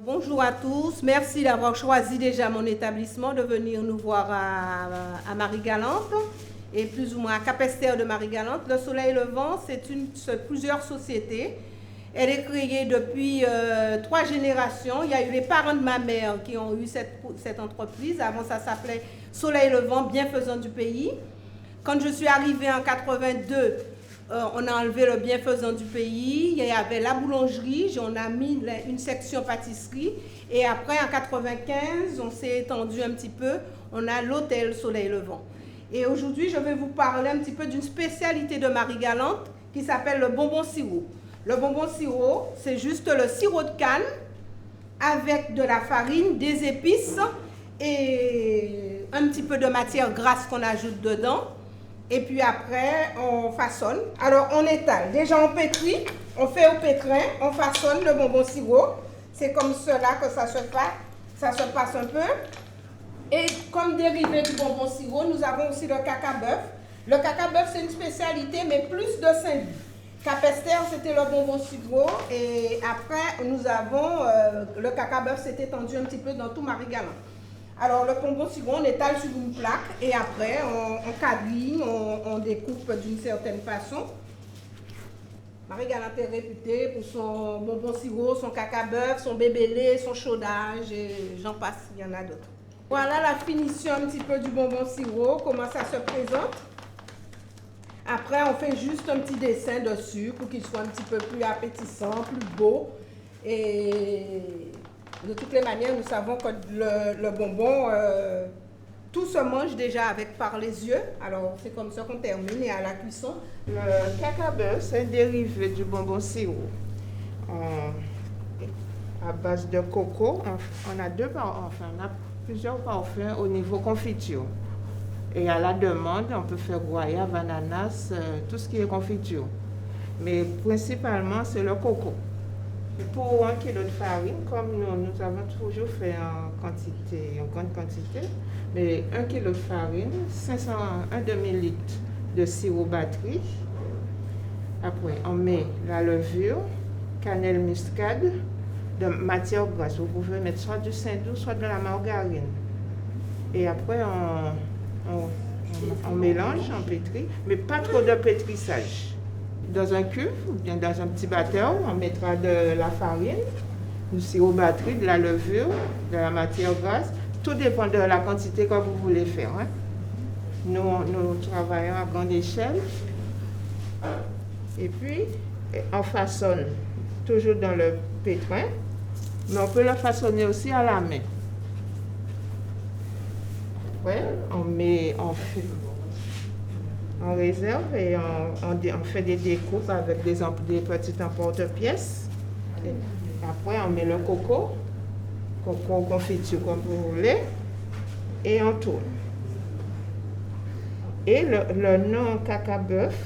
Bonjour à tous, merci d'avoir choisi déjà mon établissement, de venir nous voir à Marie-Galante et plus ou moins à Capesterre de Marie-Galante. Le Soleil Levant, c'est plusieurs sociétés. Elle est créée depuis 3 générations. Il y a eu les parents de ma mère qui ont eu cette entreprise. Avant, ça s'appelait Soleil Levant, bienfaisant du pays. Quand je suis arrivée en 82, on a enlevé le bienfaisant du pays. Il y avait la boulangerie, on a mis une section pâtisserie. Et après, en 95, on s'est étendu un petit peu. On a l'hôtel Soleil Levant. Et aujourd'hui, je vais vous parler un petit peu d'une spécialité de Marie-Galante qui s'appelle le bonbon sirop. Le bonbon sirop, c'est juste le sirop de canne avec de la farine, des épices et un petit peu de matière grasse qu'on ajoute dedans. Et puis après, on façonne. Alors, on étale. Déjà, on pétrit, on fait au pétrin, on façonne le bonbon sirop. C'est comme cela que ça se passe un peu. Et comme dérivé du bonbon sirop, nous avons aussi le caca-bœuf. Le caca-bœuf, c'est une spécialité, mais plus de Saint-Louis. Capesterre, c'était le bonbon sirop. Et après, nous avons le caca-bœuf, s'est étendu un petit peu dans tout Marie-Galante. Alors, le bonbon sirop, on étale sur une plaque et après, on quadrille, on découpe d'une certaine façon. Marie-Galante est réputée pour son bonbon sirop, son caca-bœuf, son bébélé, son chaudage et j'en passe, il y en a d'autres. Voilà la finition un petit peu du bonbon sirop, comment ça se présente. Après, on fait juste un petit dessin dessus pour qu'il soit un petit peu plus appétissant, plus beau. Et de toutes les manières, nous savons que le bonbon, tout se mange déjà par les yeux. Alors, c'est comme ça qu'on termine et à la cuisson. Le caca-bœuf, c'est un dérivé du bonbon sirop. À base de coco, on a plusieurs parfums au niveau confiture. Et à la demande, on peut faire goyave, ananas, tout ce qui est confiture. Mais principalement, c'est le coco. Pour 1 kg de farine, comme nous avons toujours fait en grande quantité, mais 1 kg de farine, un demi-litre de sirop batterie. Après, on met la levure, cannelle muscade, de matière grasse. Vous pouvez mettre soit du saindoux, soit de la margarine. Et après, on mélange, on pétrit, mais pas trop de pétrissage. Dans un cuve ou bien dans un petit batteur, on mettra de la farine, du sirop batterie, de la levure, de la matière grasse. Tout dépend de la quantité que vous voulez faire. Hein. Nous travaillons à grande échelle. Et puis, on façonne toujours dans le pétrin, mais on peut le façonner aussi à la main. Après, on réserve et on fait des découpes avec des petites emporte-pièces. Après, on met le coco confiture comme vous voulez, et on tourne. Et le nom caca-bœuf,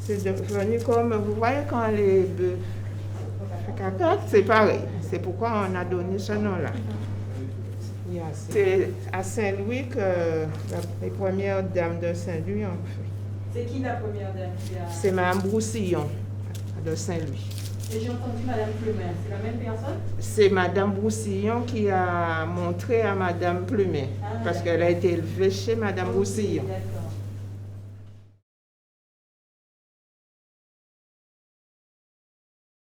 c'est devenu comme, vous voyez quand les bœufs font caca, c'est pareil. C'est pourquoi on a donné ce nom-là. C'est à Saint-Louis que les premières dames de Saint-Louis ont fait. C'est qui la première dame qui a... C'est Mme Broussillon de Saint-Louis. Et j'ai entendu Mme Plumet, c'est la même personne? C'est Mme Broussillon qui a montré à Mme Plumet, parce qu'elle a été élevée chez Mme Broussillon. D'accord.